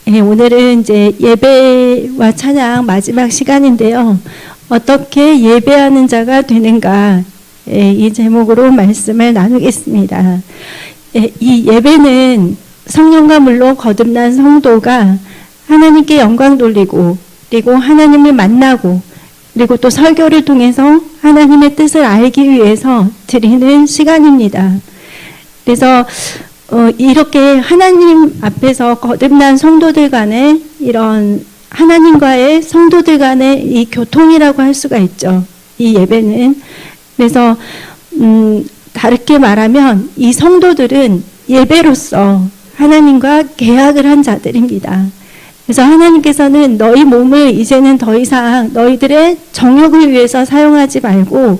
오늘은 이제 예배와 찬양 마지막 시간인데요. 어떻게 예배하는 자가 되는가, 이 제목으로 말씀을 나누겠습니다. 이 예배는 성령과 물로 거듭난 성도가 하나님께 영광 돌리고, 그리고 하나님을 만나고, 그리고 또 설교를 통해서 하나님의 뜻을 알기 위해서 드리는 시간입니다. 그래서 이렇게 하나님 앞에서 거듭난 성도들 간의 이런 하나님과의 성도들 간의 이 교통이라고 할 수가 있죠. 이 예배는. 그래서 다르게 말하면 이 성도들은 예배로서 하나님과 계약을 한 자들입니다. 그래서 하나님께서는 너희 몸을 이제는 더 이상 너희들의 정욕을 위해서 사용하지 말고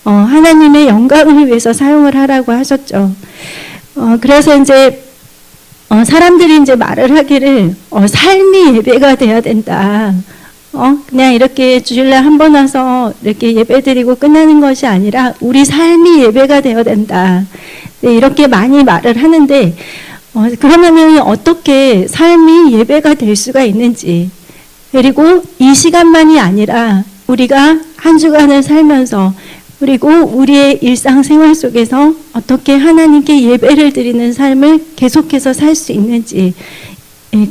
하나님의 영광을 위해서 사용을 하라고 하셨죠. 그래서 이제 사람들이 이제 말을 하기를 삶이 예배가 돼야 된다. 그냥 이렇게 주일날 한 번 와서 이렇게 예배드리고 끝나는 것이 아니라 우리 삶이 예배가 되어야 된다. 네, 이렇게 많이 말을 하는데 그러면은 어떻게 삶이 예배가 될 수가 있는지, 그리고 이 시간만이 아니라 우리가 한 주간을 살면서, 그리고 우리의 일상생활 속에서 어떻게 하나님께 예배를 드리는 삶을 계속해서 살 수 있는지,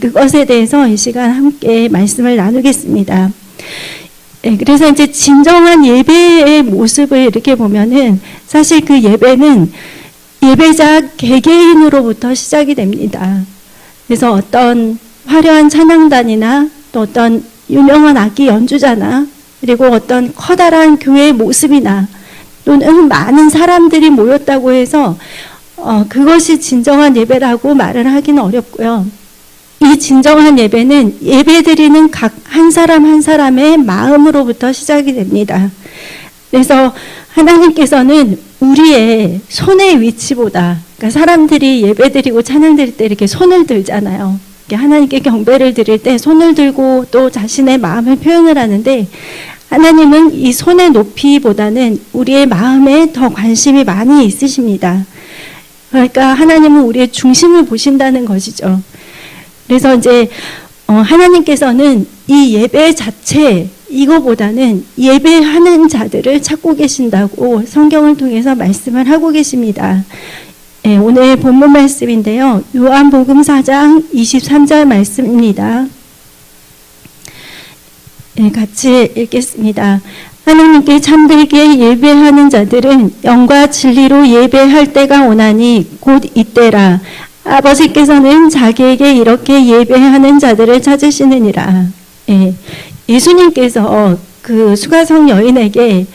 그것에 대해서 이 시간 함께 말씀을 나누겠습니다. 그래서 이제 진정한 예배의 모습을 이렇게 보면은 사실 그 예배는 예배자 개개인으로부터 시작이 됩니다. 그래서 어떤 화려한 찬양단이나 또 어떤 유명한 악기 연주자나, 그리고 어떤 커다란 교회의 모습이나, 또는 많은 사람들이 모였다고 해서 그것이 진정한 예배라고 말을 하기는 어렵고요. 이 진정한 예배는 예배드리는 각 한 사람 한 사람의 마음으로부터 시작이 됩니다. 그래서 하나님께서는 우리의 손의 위치보다, 그러니까 사람들이 예배드리고 찬양드릴 때 이렇게 손을 들잖아요. 이렇게 하나님께 경배를 드릴 때 손을 들고 또 자신의 마음을 표현을 하는데, 하나님은 이 손의 높이보다는 우리의 마음에 더 관심이 많이 있으십니다. 그러니까 하나님은 우리의 중심을 보신다는 것이죠. 그래서 이제 하나님께서는 이 예배 자체, 이거보다는 예배하는 자들을 찾고 계신다고 성경을 통해서 말씀을 하고 계십니다. 오늘 본문 말씀인데요. 요한복음 4장 23절 말씀입니다. 같이 읽겠습니다. 하나님께 참되게 예배하는 자들은 영과 진리로 예배할 때가 오나니 곧 이때라. 아버지께서는 자기에게 이렇게 예배하는 자들을 찾으시느니라. 예수님께서 그 수가성 여인에게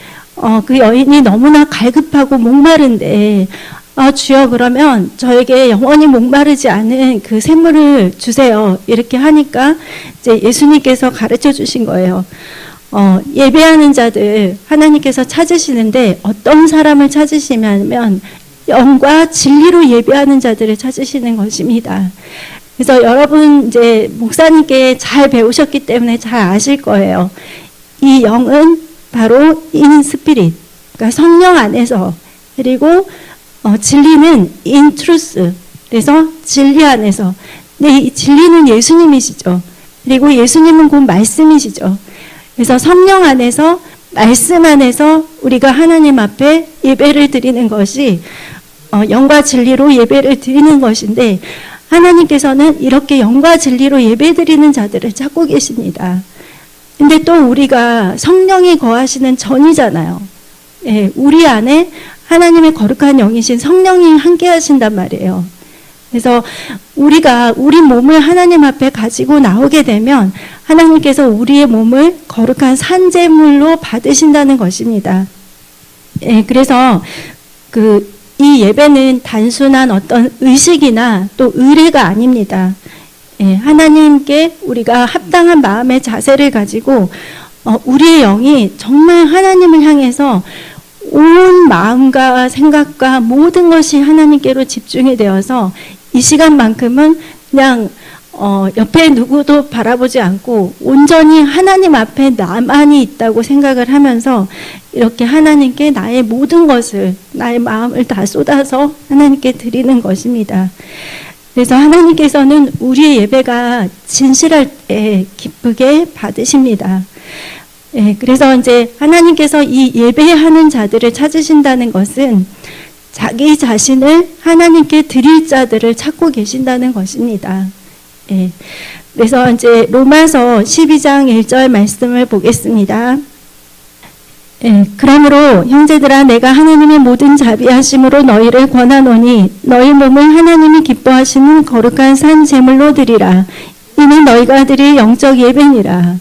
그 여인이 너무나 갈급하고 목마른데 주여, 그러면 저에게 영원히 목마르지 않은 그 샘물을 주세요. 이렇게 하니까 이제 예수님께서 가르쳐 주신 거예요. 예배하는 자들 하나님께서 찾으시는데 어떤 사람을 찾으시냐면 영과 진리로 예배하는 자들을 찾으시는 것입니다. 그래서 여러분 이제 목사님께 잘 배우셨기 때문에 잘 아실 거예요. 이 영은 바로 in spirit, 그러니까 성령 안에서, 그리고 진리는 in truth, 그래서 진리 안에서. 근데 이 진리는 예수님이시죠. 그리고 예수님은 곧 말씀이시죠. 그래서 성령 안에서, 말씀 안에서 우리가 하나님 앞에 예배를 드리는 것이 영과 진리로 예배를 드리는 것인데, 하나님께서는 이렇게 영과 진리로 예배 드리는 자들을 찾고 계십니다. 근데 또 우리가 성령이 거하시는 전이잖아요. 우리 안에 하나님의 거룩한 영이신 성령이 함께 하신단 말이에요. 그래서 우리가 우리 몸을 하나님 앞에 가지고 나오게 되면 하나님께서 우리의 몸을 거룩한 산제물로 받으신다는 것입니다. 그래서 이 예배는 단순한 어떤 의식이나 또 의례가 아닙니다. 하나님께 우리가 합당한 마음의 자세를 가지고 우리의 영이 정말 하나님을 향해서 온 마음과 생각과 모든 것이 하나님께로 집중이 되어서 이 시간만큼은 그냥 옆에 누구도 바라보지 않고 온전히 하나님 앞에 나만이 있다고 생각을 하면서 이렇게 하나님께 나의 모든 것을, 나의 마음을 다 쏟아서 하나님께 드리는 것입니다. 그래서 하나님께서는 우리의 예배가 진실할 때 기쁘게 받으십니다. 예, 그래서 이제 하나님께서 이 예배하는 자들을 찾으신다는 것은 자기 자신을 하나님께 드릴 자들을 찾고 계신다는 것입니다. 예, 그래서 이제 로마서 12장 1절 말씀을 보겠습니다. 예, 그러므로 형제들아 내가 하나님의 모든 자비하심으로 너희를 권하노니 너희 몸을 하나님이 기뻐하시는 거룩한 산 제물로 드리라. 이는 너희가 드릴 영적 예배니라.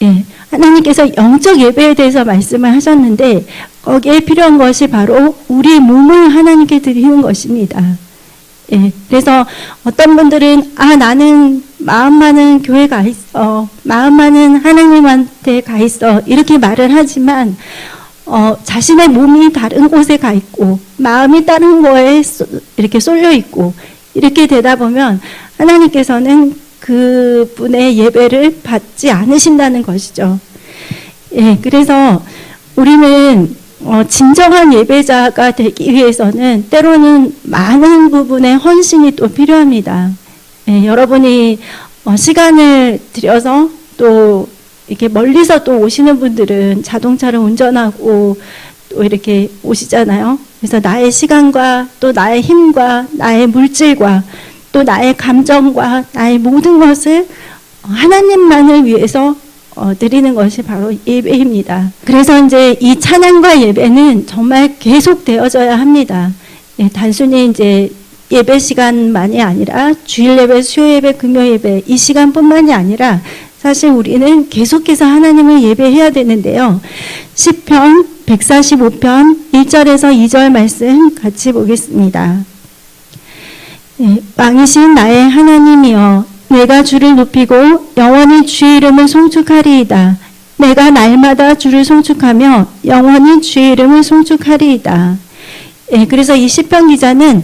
예, 하나님께서 영적 예배에 대해서 말씀을 하셨는데 거기에 필요한 것이 바로 우리 몸을 하나님께 드리는 것입니다. 예, 그래서 어떤 분들은 나는 마음만은 교회 가 있어, 마음만은 하나님한테 가 있어 이렇게 말을 하지만 자신의 몸이 다른 곳에 가 있고 마음이 다른 거에 이렇게 쏠려 있고 이렇게 되다 보면 하나님께서는 그분의 예배를 받지 않으신다는 것이죠. 예, 그래서 우리는 진정한 예배자가 되기 위해서는 때로는 많은 부분의 헌신이 또 필요합니다. 예, 여러분이 시간을 들여서 또 이렇게 멀리서 또 오시는 분들은 자동차를 운전하고 또 이렇게 오시잖아요. 그래서 나의 시간과 또 나의 힘과 나의 물질과 또 나의 감정과 나의 모든 것을 하나님만을 위해서 드리는 것이 바로 예배입니다. 그래서 이제 이 찬양과 예배는 정말 계속 되어져야 합니다. 예, 단순히 이제 예배 시간만이 아니라 주일 예배, 수요 예배, 금요 예배 이 시간뿐만이 아니라 사실 우리는 계속해서 하나님을 예배해야 되는데요. 시편 145편 1절에서 2절 말씀 같이 보겠습니다. 예, 왕이신 나의 하나님이여 내가 주를 높이고 영원히 주의 이름을 송축하리이다. 내가 날마다 주를 송축하며 영원히 주의 이름을 송축하리이다. 예, 그래서 이 시편 기자는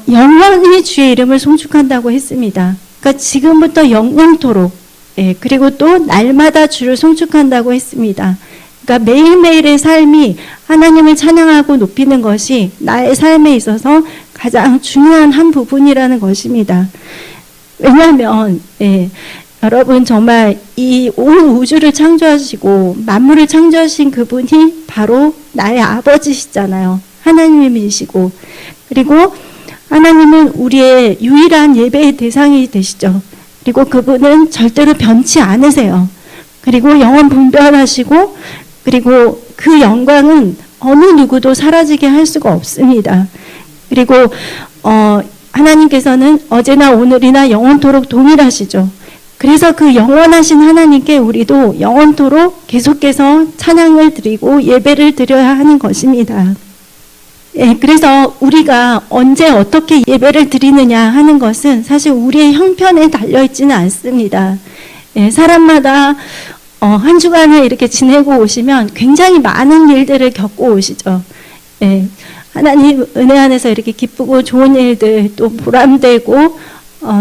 영원히 주의 이름을 송축한다고 했습니다. 그러니까 지금부터 영원토록, 예, 그리고 또 날마다 주를 송축한다고 했습니다. 그러니까 매일매일의 삶이 하나님을 찬양하고 높이는 것이 나의 삶에 있어서 가장 중요한 한 부분이라는 것입니다. 왜냐하면 여러분 정말 이 온 우주를 창조하시고 만물을 창조하신 그분이 바로 나의 아버지시잖아요. 하나님이시고 그리고 하나님은 우리의 유일한 예배의 대상이 되시죠. 그리고 그분은 절대로 변치 않으세요. 그리고 영원 분별하시고 그리고 그 영광은 어느 누구도 사라지게 할 수가 없습니다. 그리고 하나님께서는 어제나 오늘이나 영원토록 동일하시죠. 그래서 그 영원하신 하나님께 우리도 영원토록 계속해서 찬양을 드리고 예배를 드려야 하는 것입니다. 예, 그래서 우리가 언제 어떻게 예배를 드리느냐 하는 것은 사실 우리의 형편에 달려있지는 않습니다. 예, 사람마다 한 주간을 이렇게 지내고 오시면 굉장히 많은 일들을 겪고 오시죠. 예, 하나님 은혜 안에서 이렇게 기쁘고 좋은 일들 또 보람되고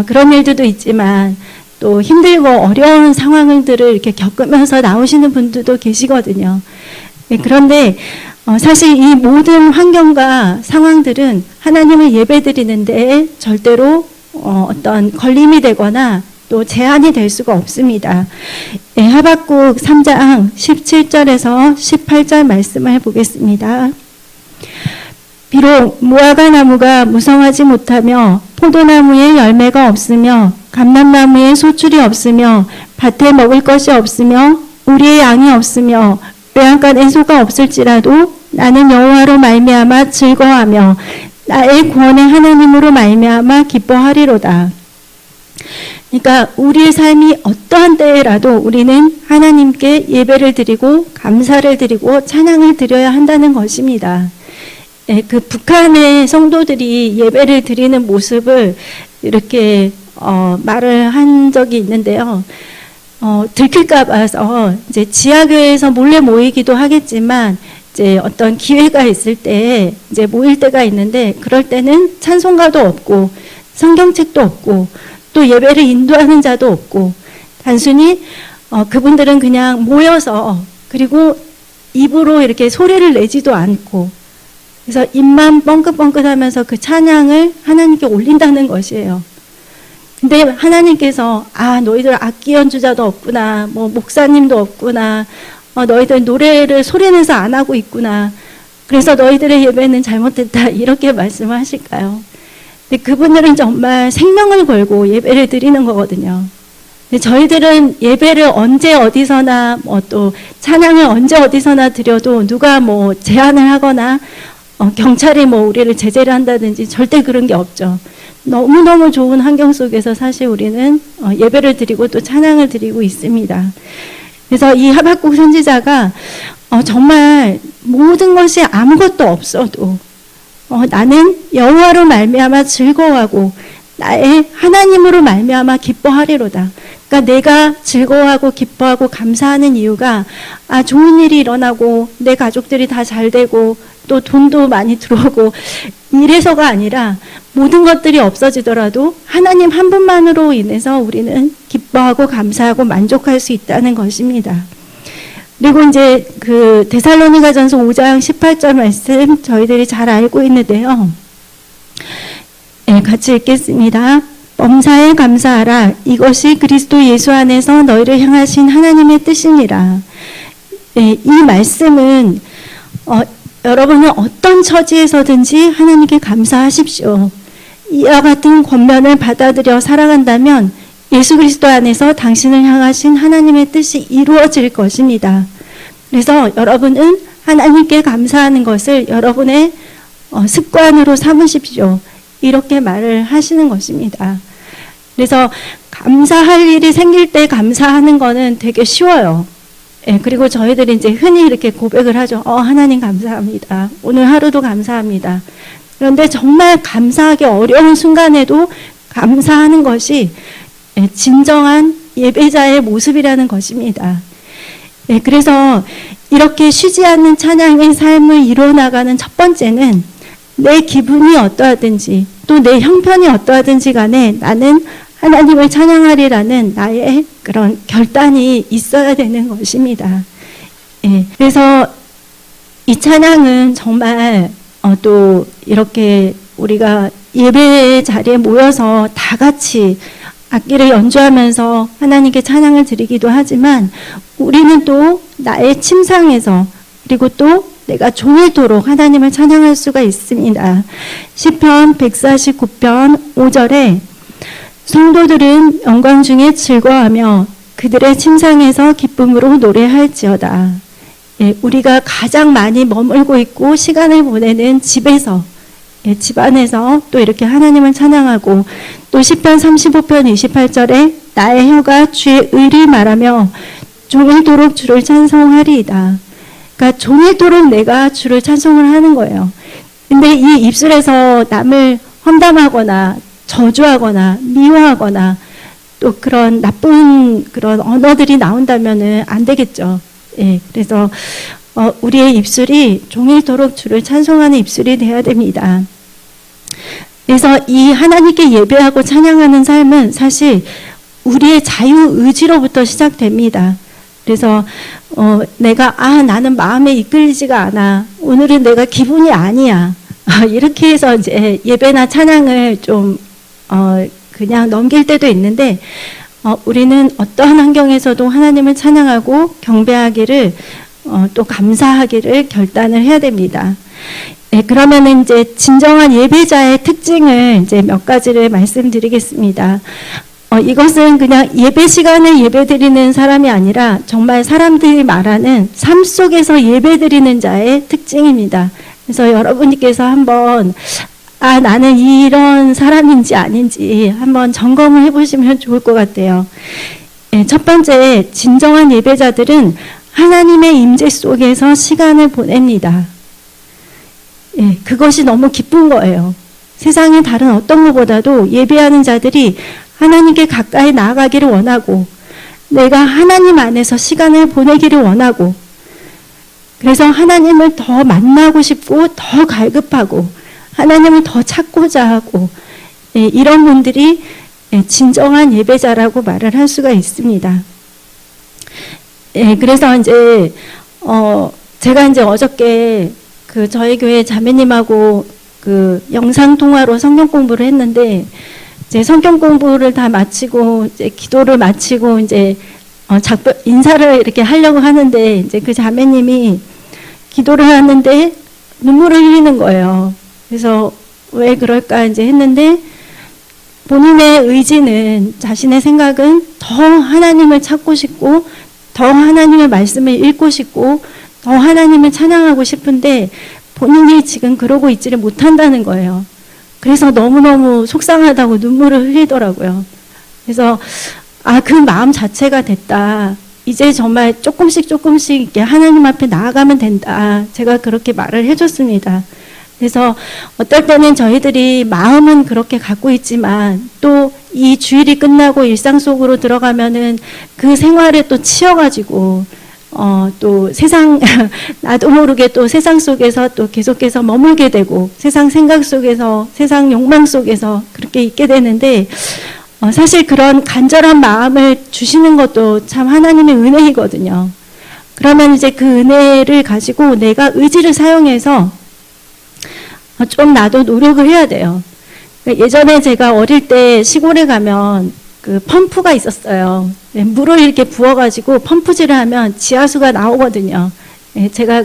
그런 일들도 있지만 또 힘들고 어려운 상황들을 이렇게 겪으면서 나오시는 분들도 계시거든요. 네, 그런데 사실 이 모든 환경과 상황들은 하나님을 예배드리는데 절대로 어떤 걸림이 되거나 또 제한이 될 수가 없습니다. 네, 하박국 3장 17절에서 18절 말씀을 보겠습니다. 비록 무화과 나무가 무성하지 못하며 포도나무에 열매가 없으며 감람나무에 소출이 없으며 밭에 먹을 것이 없으며 우리의 양이 없으며 외양간에 소가 없을지라도 나는 여호와로 말미암아 즐거워하며 나의 구원의 하나님으로 말미암아 기뻐하리로다. 그러니까 우리의 삶이 어떠한 때라도 우리는 하나님께 예배를 드리고 감사를 드리고 찬양을 드려야 한다는 것입니다. 예, 그 북한의 성도들이 예배를 드리는 모습을 이렇게 말을 한 적이 있는데요. 들킬까 봐서 이제 지하교회에서 몰래 모이기도 하겠지만 이제 어떤 기회가 있을 때 이제 모일 때가 있는데 그럴 때는 찬송가도 없고 성경책도 없고 또 예배를 인도하는 자도 없고 단순히 그분들은 그냥 모여서 그리고 입으로 이렇게 소리를 내지도 않고 그래서 입만 뻥긋뻥긋하면서 그 찬양을 하나님께 올린다는 것이에요. 근데 하나님께서 너희들 악기 연주자도 없구나, 뭐 목사님도 없구나, 너희들 노래를 소리내서 안 하고 있구나, 그래서 너희들의 예배는 잘못됐다, 이렇게 말씀하실까요? 근데 그분들은 정말 생명을 걸고 예배를 드리는 거거든요. 근데 저희들은 예배를 언제 어디서나 또 찬양을 언제 어디서나 드려도 누가 뭐 제한을 하거나 경찰이 뭐 우리를 제재를 한다든지 절대 그런 게 없죠. 너무너무 좋은 환경 속에서 사실 우리는 예배를 드리고 또 찬양을 드리고 있습니다. 그래서 이 하박국 선지자가 정말 모든 것이 아무것도 없어도 나는 여호와로 말미암아 즐거워하고 나의 하나님으로 말미암아 기뻐하리로다. 그러니까 내가 즐거워하고 기뻐하고 감사하는 이유가 좋은 일이 일어나고 내 가족들이 다 잘 되고 또 돈도 많이 들어오고 이래서가 아니라 모든 것들이 없어지더라도 하나님 한 분만으로 인해서 우리는 기뻐하고 감사하고 만족할 수 있다는 것입니다. 그리고 이제 그 데살로니가전서 5장 18절 말씀 저희들이 잘 알고 있는데요. 네, 같이 읽겠습니다. 범사에 감사하라. 이것이 그리스도 예수 안에서 너희를 향하신 하나님의 뜻이니라. 네, 이 말씀은 여러분은 어떤 처지에서든지 하나님께 감사하십시오. 이와 같은 권면을 받아들여 살아간다면 예수 그리스도 안에서 당신을 향하신 하나님의 뜻이 이루어질 것입니다. 그래서 여러분은 하나님께 감사하는 것을 여러분의 습관으로 삼으십시오. 이렇게 말을 하시는 것입니다. 그래서 감사할 일이 생길 때 감사하는 거는 되게 쉬워요. 그리고 저희들이 이제 흔히 이렇게 고백을 하죠. 하나님 감사합니다. 오늘 하루도 감사합니다. 그런데 정말 감사하기 어려운 순간에도 감사하는 것이 진정한 예배자의 모습이라는 것입니다. 그래서 이렇게 쉬지 않는 찬양의 삶을 이뤄나가는 첫 번째는 내 기분이 어떠하든지 또 내 형편이 어떠하든지 간에 나는 하나님을 찬양하리라는 나의 그런 결단이 있어야 되는 것입니다. 그래서 이 찬양은 정말 또 이렇게 우리가 예배 자리에 모여서 다 같이 악기를 연주하면서 하나님께 찬양을 드리기도 하지만 우리는 또 나의 침상에서 그리고 또 내가 종일토록 하나님을 찬양할 수가 있습니다. 시편 149편 5절에 성도들은 영광 중에 즐거워하며 그들의 침상에서 기쁨으로 노래할지어다. 우리가 가장 많이 머물고 있고 시간을 보내는 집에서 집 안에서 또 이렇게 하나님을 찬양하고 또 시편 35편 28절에 나의 혀가 주의 의를 말하며 종일토록 주를 찬송하리이다. 그러니까 종일토록 내가 주를 찬송을 하는 거예요. 근데 이 입술에서 남을 험담하거나 저주하거나 미워하거나 또 그런 나쁜 그런 언어들이 나온다면은 안 되겠죠. 그래서 우리의 입술이 종일토록 주를 찬송하는 입술이 되어야 됩니다. 그래서 이 하나님께 예배하고 찬양하는 삶은 사실 우리의 자유의지로부터 시작됩니다. 그래서 내가 나는 마음에 이끌리지가 않아. 오늘은 내가 기분이 아니야. 이렇게 해서 이제 예배나 찬양을 좀 그냥 넘길 때도 있는데 우리는 어떠한 환경에서도 하나님을 찬양하고 경배하기를 또 감사하기를 결단을 해야 됩니다. 그러면 이제 진정한 예배자의 특징을 이제 몇 가지를 말씀드리겠습니다. 이것은 그냥 예배 시간에 예배드리는 사람이 아니라 정말 사람들이 말하는 삶 속에서 예배드리는 자의 특징입니다. 그래서 여러분께서 한번 나는 이런 사람인지 아닌지 한번 점검을 해보시면 좋을 것 같아요. 첫 번째, 진정한 예배자들은 하나님의 임재 속에서 시간을 보냅니다. 그것이 너무 기쁜 거예요. 세상의 다른 어떤 것보다도 예배하는 자들이 하나님께 가까이 나아가기를 원하고 내가 하나님 안에서 시간을 보내기를 원하고 그래서 하나님을 더 만나고 싶고 더 갈급하고 하나님을 더 찾고자 하고 이런 분들이 진정한 예배자라고 말을 할 수가 있습니다. 그래서 이제 제가 이제 어저께 저희 교회 자매님하고 영상 통화로 성경 공부를 했는데, 이제 성경 공부를 다 마치고 이제 기도를 마치고 이제 인사를 이렇게 하려고 하는데, 이제 그 자매님이 기도를 하는데 눈물을 흘리는 거예요. 그래서 왜 그럴까 이제 했는데, 본인의 의지는, 자신의 생각은 더 하나님을 찾고 싶고, 더 하나님의 말씀을 읽고 싶고, 더 하나님을 찬양하고 싶은데 본인이 지금 그러고 있지를 못한다는 거예요. 그래서 너무너무 속상하다고 눈물을 흘리더라고요. 그래서 그 마음 자체가 됐다. 이제 정말 조금씩 이렇게 하나님 앞에 나아가면 된다. 제가 그렇게 말을 해줬습니다. 그래서 어떨 때는 저희들이 마음은 그렇게 갖고 있지만 또 이 주일이 끝나고 일상 속으로 들어가면은 그 생활에 또 치여가지고 또 세상 나도 모르게 또 세상 속에서 또 계속해서 머물게 되고 세상 생각 속에서 세상 욕망 속에서 그렇게 있게 되는데, 사실 그런 간절한 마음을 주시는 것도 참 하나님의 은혜이거든요. 그러면 이제 그 은혜를 가지고 내가 의지를 사용해서 좀 나도 노력을 해야 돼요. 예전에 제가 어릴 때 시골에 가면 그 펌프가 있었어요. 물을 이렇게 부어가지고 펌프질을 하면 지하수가 나오거든요. 제가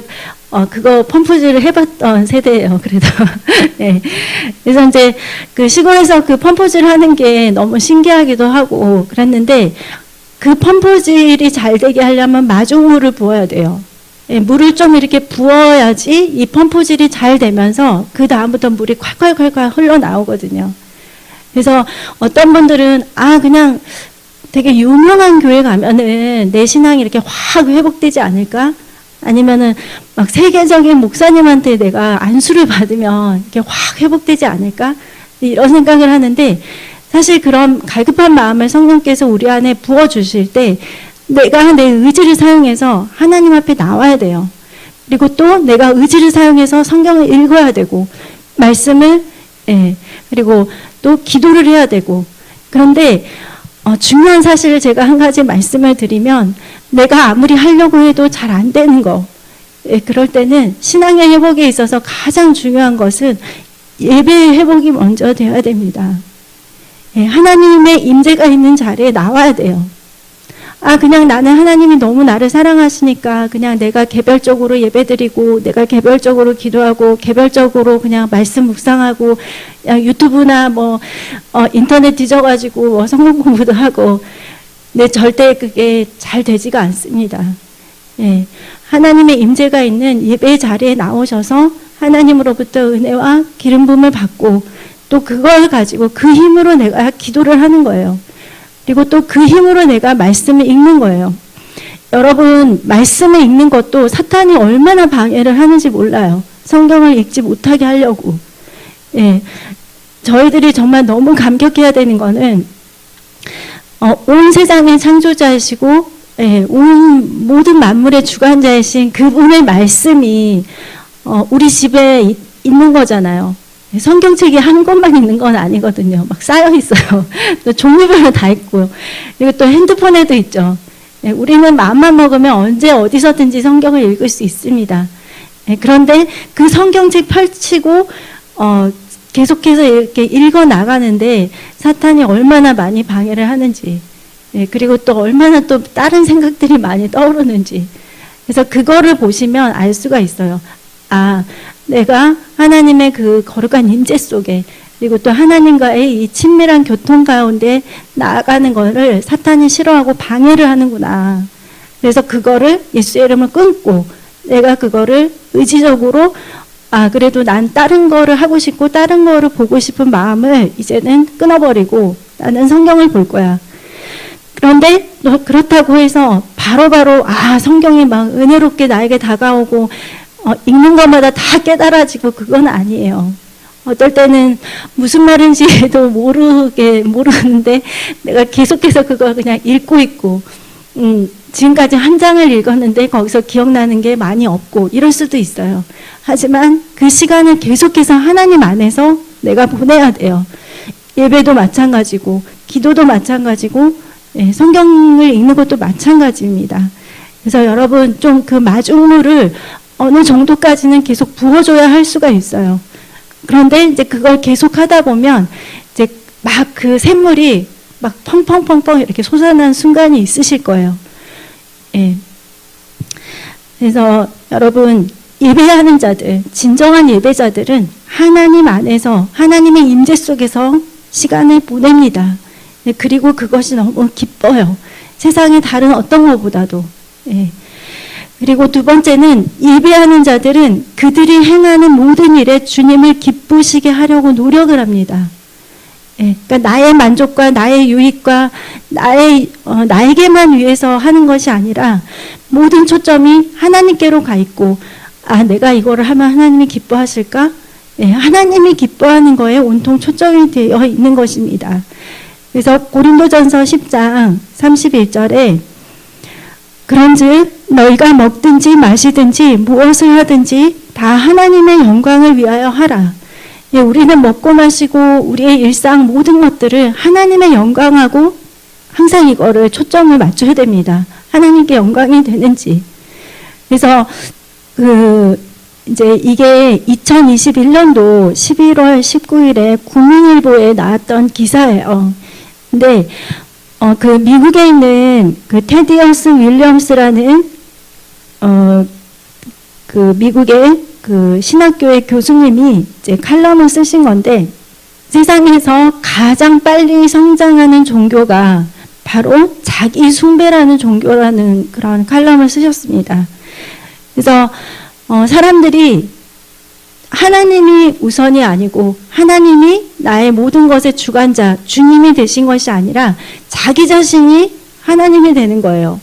그거 펌프질을 해봤던 세대예요. 그래도 네. 그래서 이제 그 시골에서 그 펌프질 하는 게 너무 신기하기도 하고 그랬는데, 그 펌프질이 잘 되게 하려면 마중물을 부어야 돼요. 물을 좀 이렇게 부어야지 이 펌프질이 잘 되면서 그 다음부터 물이 콸콸콸콸 흘러나오거든요. 그래서 어떤 분들은 그냥 되게 유명한 교회 가면은 내 신앙이 이렇게 확 회복되지 않을까? 아니면은 막 세계적인 목사님한테 내가 안수를 받으면 이렇게 확 회복되지 않을까? 이런 생각을 하는데, 사실 그런 갈급한 마음을 성령께서 우리 안에 부어주실 때 내가 내 의지를 사용해서 하나님 앞에 나와야 돼요. 그리고 또 내가 의지를 사용해서 성경을 읽어야 되고, 말씀을, 그리고 또 기도를 해야 되고. 그런데 중요한 사실을 제가 한 가지 말씀을 드리면, 내가 아무리 하려고 해도 잘 안 되는 거, 그럴 때는 신앙의 회복에 있어서 가장 중요한 것은 예배의 회복이 먼저 되어야 됩니다. 하나님의 임재가 있는 자리에 나와야 돼요. 그냥 나는 하나님이 너무 나를 사랑하시니까 그냥 내가 개별적으로 예배드리고, 내가 개별적으로 기도하고, 개별적으로 그냥 말씀 묵상하고, 유튜브나 인터넷 뒤져가지고 성경 공부도 하고. 근데 절대 그게 잘 되지가 않습니다. 하나님의 임재가 있는 예배 자리에 나오셔서 하나님으로부터 은혜와 기름 부음을 받고, 또 그걸 가지고 그 힘으로 내가 기도를 하는 거예요. 그리고 또 그 힘으로 내가 말씀을 읽는 거예요. 여러분, 말씀을 읽는 것도 사탄이 얼마나 방해를 하는지 몰라요. 성경을 읽지 못하게 하려고. 저희들이 정말 너무 감격해야 되는 거는, 온 세상의 창조자이시고, 온 모든 만물의 주관자이신 그분의 말씀이 우리 집에 있는 거잖아요. 성경책이 한 권만 있는 건 아니거든요. 막 쌓여 있어요. 또 종류별로 다 있고, 그리고 또 핸드폰에도 있죠. 우리는 마음만 먹으면 언제 어디서든지 성경을 읽을 수 있습니다. 그런데 그 성경책 펼치고 계속해서 이렇게 읽어 나가는데 사탄이 얼마나 많이 방해를 하는지, 그리고 또 얼마나 또 다른 생각들이 많이 떠오르는지. 그래서 그거를 보시면 알 수가 있어요. 내가 하나님의 그 거룩한 임재 속에, 그리고 또 하나님과의 이 친밀한 교통 가운데 나아가는 거를 사탄이 싫어하고 방해를 하는구나. 그래서 그거를 예수의 이름을 끊고, 내가 그거를 의지적으로 그래도 난 다른 거를 하고 싶고 다른 거를 보고 싶은 마음을 이제는 끊어버리고 나는 성경을 볼 거야. 그런데 그렇다고 해서 바로바로 성경이 막 은혜롭게 나에게 다가오고 읽는 것마다 다 깨달아지고 그건 아니에요. 어떨 때는 무슨 말인지도 모르는데 내가 계속해서 그걸 그냥 읽고 있고, 지금까지 한 장을 읽었는데 거기서 기억나는 게 많이 없고 이럴 수도 있어요. 하지만 그 시간을 계속해서 하나님 안에서 내가 보내야 돼요. 예배도 마찬가지고, 기도도 마찬가지고, 성경을 읽는 것도 마찬가지입니다. 그래서 여러분 좀 그 마중물을 어느 정도까지는 계속 부어줘야 할 수가 있어요. 그런데 이제 그걸 계속 하다 보면 이제 막 그 샘물이 막 펑펑펑펑 이렇게 솟아나는 순간이 있으실 거예요. 예. 그래서 여러분, 예배하는 자들, 진정한 예배자들은 하나님 안에서, 하나님의 임재 속에서 시간을 보냅니다. 예. 그리고 그것이 너무 기뻐요. 세상의 다른 어떤 것보다도. 예. 그리고 두 번째는 예배하는 자들은 그들이 행하는 모든 일에 주님을 기쁘시게 하려고 노력을 합니다. 예, 그러니까 나의 만족과 나의 유익과 나에게만 위해서 하는 것이 아니라 모든 초점이 하나님께로 가 있고, 내가 이거를 하면 하나님이 기뻐하실까? 예, 하나님이 기뻐하는 거에 온통 초점이 되어 있는 것입니다. 그래서 고린도전서 10장 31절에 그런즉 너희가 먹든지 마시든지 무엇을 하든지 다 하나님의 영광을 위하여 하라. 예, 우리는 먹고 마시고 우리의 일상 모든 것들을 하나님의 영광하고 항상 이거를 초점을 맞춰야 됩니다. 하나님께 영광이 되는지. 그래서 이제 이게 2021년도 11월 19일에 국민일보에 나왔던 기사예요. 근데 그 미국에 있는 그 테디어스 윌리엄스라는 그 미국의 그 신학교의 교수님이 이제 칼럼을 쓰신 건데, 세상에서 가장 빨리 성장하는 종교가 바로 자기 숭배라는 종교라는 그런 칼럼을 쓰셨습니다. 그래서 사람들이 하나님이 우선이 아니고 하나님이 나의 모든 것의 주관자, 주님이 되신 것이 아니라 자기 자신이 하나님이 되는 거예요.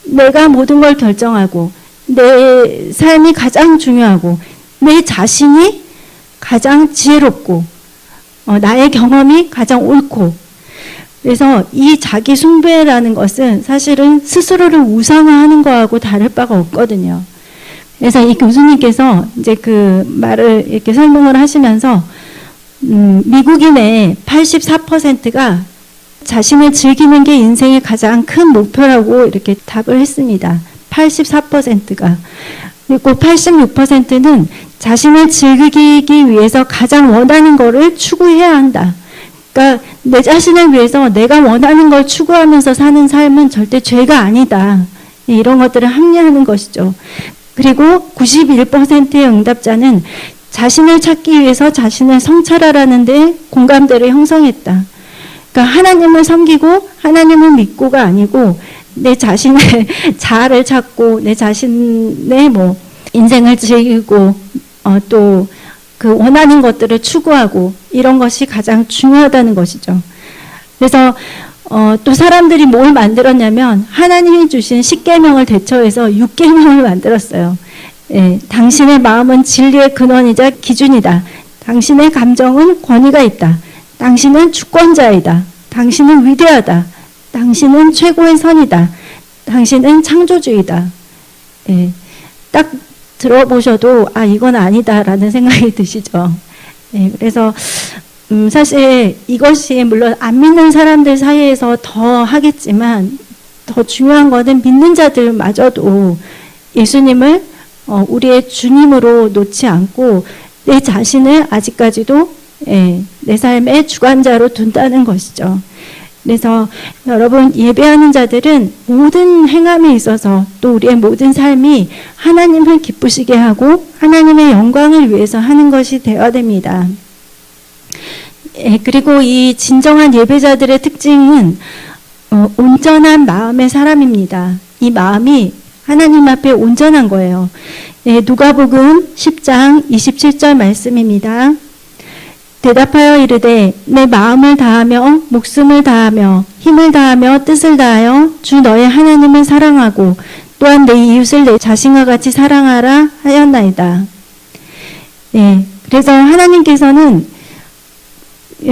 내가 모든 걸 결정하고 내 삶이 가장 중요하고 내 자신이 가장 지혜롭고 나의 경험이 가장 옳고, 그래서 이 자기 숭배라는 것은 사실은 스스로를 우상화하는 거하고 다를 바가 없거든요. 그래서 이 교수님께서 이제 그 말을 이렇게 설명을 하시면서 미국인의 84%가 자신을 즐기는 게 인생의 가장 큰 목표라고 이렇게 답을 했습니다. 84%가. 그리고 86%는 자신을 즐기기 위해서 가장 원하는 거를 추구해야 한다. 그러니까 내 자신을 위해서 내가 원하는 걸 추구하면서 사는 삶은 절대 죄가 아니다. 이런 것들을 합리화하는 것이죠. 그리고 91%의 응답자는 자신을 찾기 위해서 자신을 성찰하라는데 공감대를 형성했다. 그러니까 하나님을 섬기고 하나님을 믿고가 아니고 내 자신의 자아를 찾고 내 자신의 인생을 즐기고 또 그 원하는 것들을 추구하고 이런 것이 가장 중요하다는 것이죠. 그래서 또 사람들이 뭘 만들었냐면 하나님이 주신 10계명을 대처해서 6계명을 만들었어요. 예, 당신의 마음은 진리의 근원이자 기준이다. 당신의 감정은 권위가 있다. 당신은 주권자이다. 당신은 위대하다. 당신은 최고의 선이다. 당신은 창조주이다. 예, 딱 들어보셔도 이건 아니다라는 생각이 드시죠. 예, 그래서 사실 이것이 물론 안 믿는 사람들 사이에서 더 하겠지만 더 중요한 것은 믿는 자들마저도 예수님을 우리의 주님으로 놓지 않고 내 자신을 아직까지도 내 삶의 주관자로 둔다는 것이죠. 그래서 여러분, 예배하는 자들은 모든 행함에 있어서 또 우리의 모든 삶이 하나님을 기쁘시게 하고 하나님의 영광을 위해서 하는 것이 되어야 됩니다. 그리고 이 진정한 예배자들의 특징은 온전한 마음의 사람입니다. 이 마음이 하나님 앞에 온전한 거예요. 누가복음 10장 27절 말씀입니다. 대답하여 이르되 내 마음을 다하며 목숨을 다하며 힘을 다하며 뜻을 다하여 주 너의 하나님을 사랑하고 또한 내 이웃을 내 자신과 같이 사랑하라 하였나이다. 그래서 하나님께서는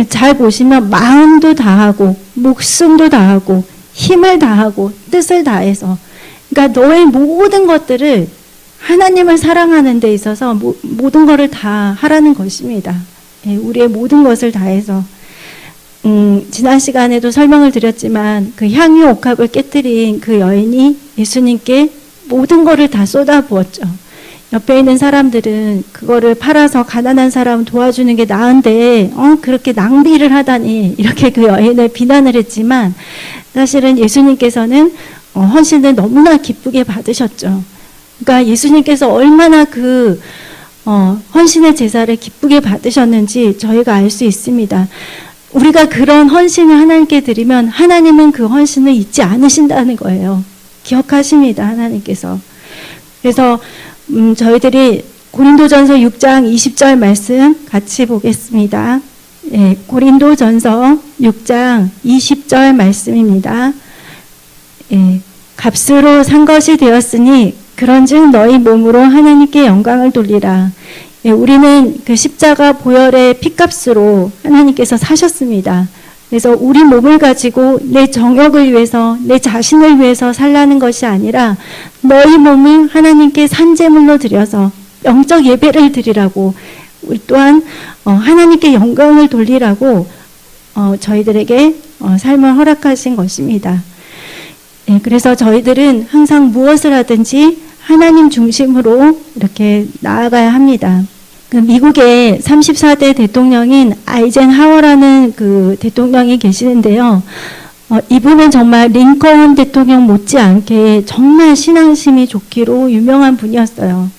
잘 보시면 마음도 다하고 목숨도 다하고 힘을 다하고 뜻을 다해서, 그러니까 너의 모든 것들을 하나님을 사랑하는 데 있어서 모든 것을 다 하라는 것입니다. 우리의 모든 것을 다해서. 지난 시간에도 설명을 드렸지만 그 향유 옥합을 깨뜨린 그 여인이 예수님께 모든 것을 다 쏟아부었죠. 옆에 있는 사람들은 그거를 팔아서 가난한 사람 도와주는 게 나은데 그렇게 낭비를 하다니 이렇게 그 여인을 비난을 했지만 사실은 예수님께서는 헌신을 너무나 기쁘게 받으셨죠. 그러니까 예수님께서 얼마나 그 헌신의 제사를 기쁘게 받으셨는지 저희가 알 수 있습니다. 우리가 그런 헌신을 하나님께 드리면 하나님은 그 헌신을 잊지 않으신다는 거예요. 기억하십니다, 하나님께서. 그래서 저희들이 고린도전서 6장 20절 말씀 같이 보겠습니다. 예, 고린도전서 6장 20절 말씀입니다. 예, 값으로 산 것이 되었으니 그런즉 너희 몸으로 하나님께 영광을 돌리라. 예, 우리는 그 십자가 보혈의 피값으로 하나님께서 사셨습니다. 그래서 우리 몸을 가지고 내 정욕을 위해서 내 자신을 위해서 살라는 것이 아니라 너희 몸을 하나님께 산제물로 드려서 영적 예배를 드리라고 우리 또한 하나님께 영광을 돌리라고 저희들에게 삶을 허락하신 것입니다. 예, 그래서 저희들은 항상 무엇을 하든지 하나님 중심으로 이렇게 나아가야 합니다. 그 미국의 34대 대통령인 아이젠하워라는 그 대통령이 계시는데요. 이분은 정말 링컨 대통령 못지않게 정말 신앙심이 좋기로 유명한 분이었어요.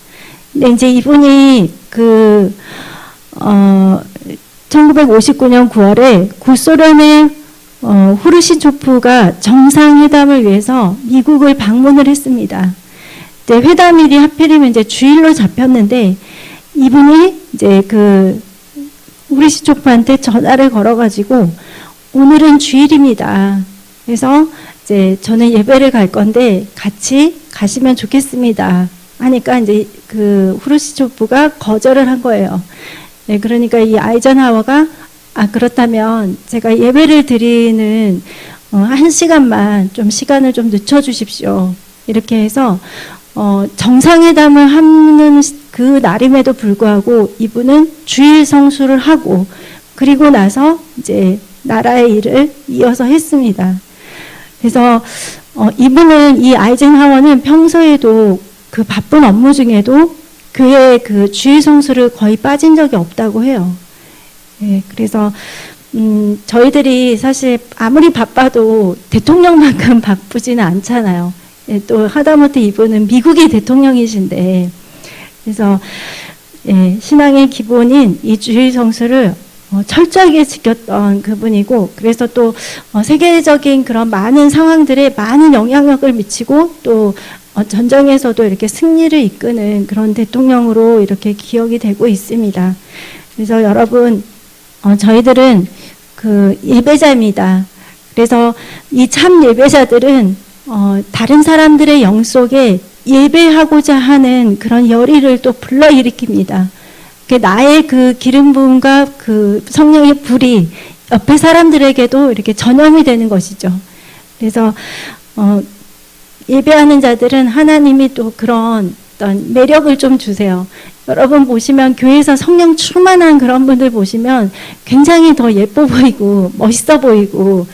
근데 이제 이분이 1959년 9월에 구소련의 후르시초프가 정상회담을 위해서 미국을 방문을 했습니다. 이제 회담일이 하필이면 이제 주일로 잡혔는데 이분이 이제 그 후르시초프한테 전화를 걸어가지고 오늘은 주일입니다. 그래서 이제 저는 예배를 갈 건데 같이 가시면 좋겠습니다. 하니까 이제 그 후르시초프가 거절을 한 거예요. 네, 그러니까 이 아이젠하워가 그렇다면 제가 예배를 드리는 1시간만 좀 시간을 좀 늦춰주십시오. 이렇게 해서 정상회담을 하는 그 날임에도 불구하고 이분은 주일 성수를 하고 그리고 나서 이제 나라의 일을 이어서 했습니다. 그래서 이분은 이 아이젠하워는 평소에도 그 바쁜 업무 중에도 그의 그 주일 성수를 거의 빠진 적이 없다고 해요. 예, 그래서 저희들이 사실 아무리 바빠도 대통령만큼 바쁘지는 않잖아요. 예, 또 하다못해 이분은 미국의 대통령이신데 그래서 예, 신앙의 기본인 이 주일 성수를 철저하게 지켰던 그분이고 그래서 또 세계적인 그런 많은 상황들에 많은 영향력을 미치고 또 전쟁에서도 이렇게 승리를 이끄는 그런 대통령으로 이렇게 기억이 되고 있습니다. 그래서 여러분 저희들은 그 예배자입니다. 그래서 이 참 예배자들은 다른 사람들의 영 속에 예배하고자 하는 그런 열의를 또 불러일으킵니다. 나의 그 기름 부음과 그 성령의 불이 옆에 사람들에게도 이렇게 전염이 되는 것이죠. 그래서 예배하는 자들은 하나님이 또 그런 어떤 매력을 좀 주세요. 여러분 보시면 교회에서 성령 충만한 그런 분들 보시면 굉장히 더 예뻐 보이고 멋있어 보이고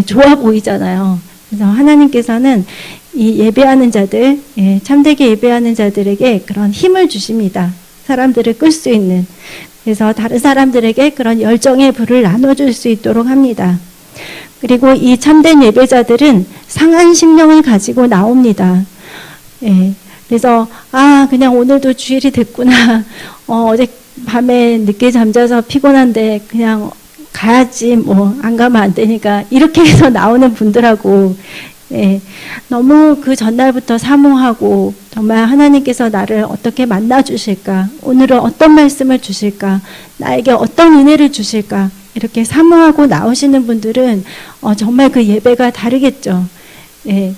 좋아 보이잖아요. 그래서 하나님께서는 이 예배하는 자들, 참되게 예배하는 자들에게 그런 힘을 주십니다. 사람들을 끌 수 있는. 그래서 다른 사람들에게 그런 열정의 불을 나눠줄 수 있도록 합니다. 그리고 이 참된 예배자들은 상한 심령을 가지고 나옵니다. 예. 그래서 그냥 오늘도 주일이 됐구나. 어제 밤에 늦게 잠자서 피곤한데 그냥 가야지 뭐 안 가면 안 되니까 이렇게 해서 나오는 분들하고 예, 너무 그 전날부터 사모하고 정말 하나님께서 나를 어떻게 만나 주실까, 오늘은 어떤 말씀을 주실까, 나에게 어떤 은혜를 주실까 이렇게 사모하고 나오시는 분들은 정말 그 예배가 다르겠죠. 예,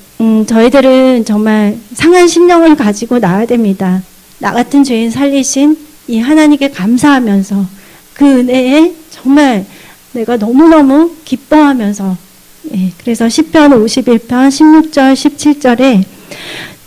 저희들은 정말 상한 심령을 가지고 나와야 됩니다. 나 같은 죄인 살리신 이 하나님께 감사하면서 그 은혜에 정말 내가 너무너무 기뻐하면서 그래서 시편 51편 16절 17절에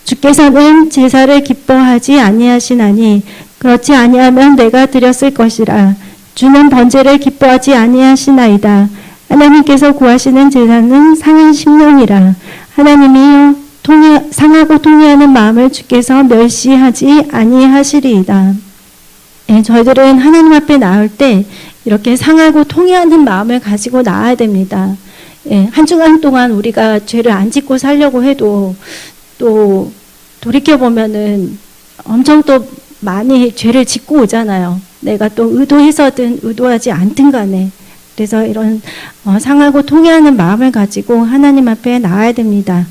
주께서는 제사를 기뻐하지 아니하시나니 그렇지 아니하면 내가 드렸을 것이라 주는 번제를 기뻐하지 아니하시나이다. 하나님께서 구하시는 제사는 상한 심령이라. 하나님이여 상하고 통회하는 마음을 주께서 멸시하지 아니하시리이다. 예, 저희들은 하나님 앞에 나올 때 이렇게 상하고 통회하는 마음을 가지고 나아야 됩니다. 예, 한 주간 동안 우리가 죄를 안 짓고 살려고 해도 또 돌이켜보면은 엄청 또 많이 죄를 짓고 오잖아요. 내가 또 의도해서든 의도하지 않든 간에. 그래서 이런 상하고 통회하는 마음을 가지고 하나님 앞에 나아야 됩니다.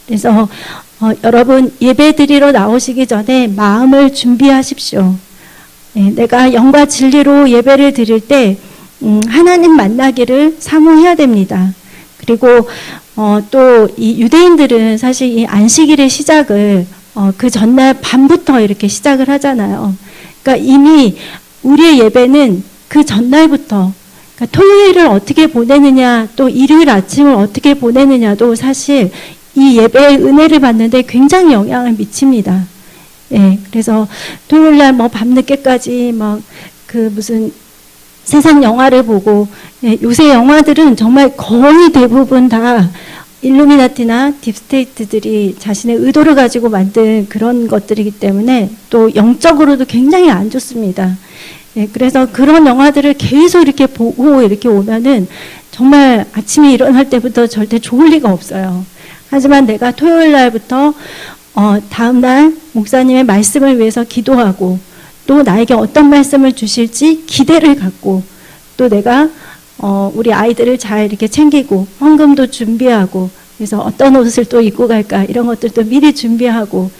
그래서 여러분 예배 드리러 나오시기 전에 마음을 준비하십시오. 예, 내가 영과 진리로 예배를 드릴 때 하나님 만나기를 사모해야 됩니다. 그리고 또 이 유대인들은 사실 이 안식일의 시작을 그 전날 밤부터 이렇게 시작을 하잖아요. 그러니까 이미 우리의 예배는 그 전날부터, 그러니까 토요일을 어떻게 보내느냐, 또 일요일 아침을 어떻게 보내느냐도 사실 이 예배의 은혜를 받는데 굉장히 영향을 미칩니다. 예, 그래서 토요일 날 뭐 밤늦게까지 막 그 무슨 세상 영화를 보고, 예, 요새 영화들은 정말 거의 대부분 다 일루미나티나 딥스테이트들이 자신의 의도를 가지고 만든 그런 것들이기 때문에 또 영적으로도 굉장히 안 좋습니다. 예, 그래서 그런 영화들을 계속 이렇게 보고 이렇게 오면은 정말 아침에 일어날 때부터 절대 좋을 리가 없어요. 하지만 내가 토요일 날부터 다음 날 목사님의 말씀을 위해서 기도하고 또 나에게 어떤 말씀을 주실지 기대를 갖고 또 내가 우리 아이들을 잘 이렇게 챙기고 헌금도 준비하고 그래서 어떤 옷을 또 입고 갈까 이런 것들도 미리 준비하고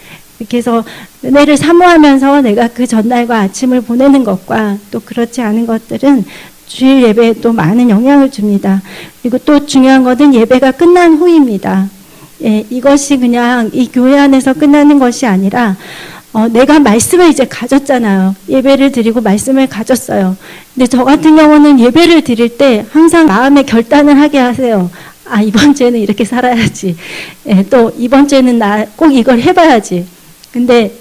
이렇게 해서 은혜를 사모하면서 내가 그 전날과 아침을 보내는 것과 또 그렇지 않은 것들은 주일 예배에 또 많은 영향을 줍니다. 그리고 또 중요한 것은 예배가 끝난 후입니다. 예, 이것이 그냥 이 교회 안에서 끝나는 것이 아니라 내가 말씀을 이제 가졌잖아요. 예배를 드리고 말씀을 가졌어요. 근데 저 같은 경우는 예배를 드릴 때 항상 마음의 결단을 하게 하세요. 아, 이번 주에는 이렇게 살아야지. 예, 또 이번 주에는 나 꼭 이걸 해봐야지. 근데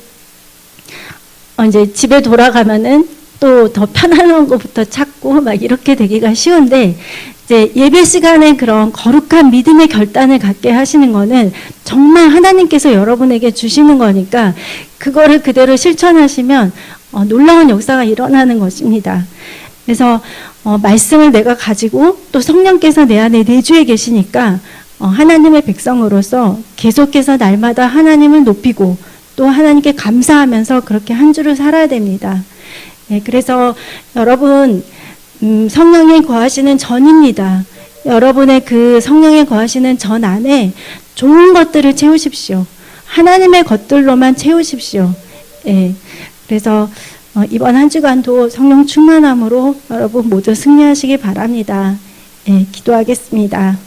이제 집에 돌아가면은 또 더 편안한 것부터 찾고 막 이렇게 되기가 쉬운데 이제 예배 시간에 그런 거룩한 믿음의 결단을 갖게 하시는 거는 정말 하나님께서 여러분에게 주시는 거니까 그거를 그대로 실천하시면 놀라운 역사가 일어나는 것입니다. 그래서 말씀을 내가 가지고 또 성령께서 내 안에 내주에 계시니까 하나님의 백성으로서 계속해서 날마다 하나님을 높이고 또 하나님께 감사하면서 그렇게 한 주를 살아야 됩니다. 네, 그래서 여러분 성령이 거하시는 전입니다. 여러분의 그 성령이 거하시는 전 안에 좋은 것들을 채우십시오. 하나님의 것들로만 채우십시오. 예, 그래서 이번 한 주간도 성령 충만함으로 여러분 모두 승리하시기 바랍니다. 예, 기도하겠습니다.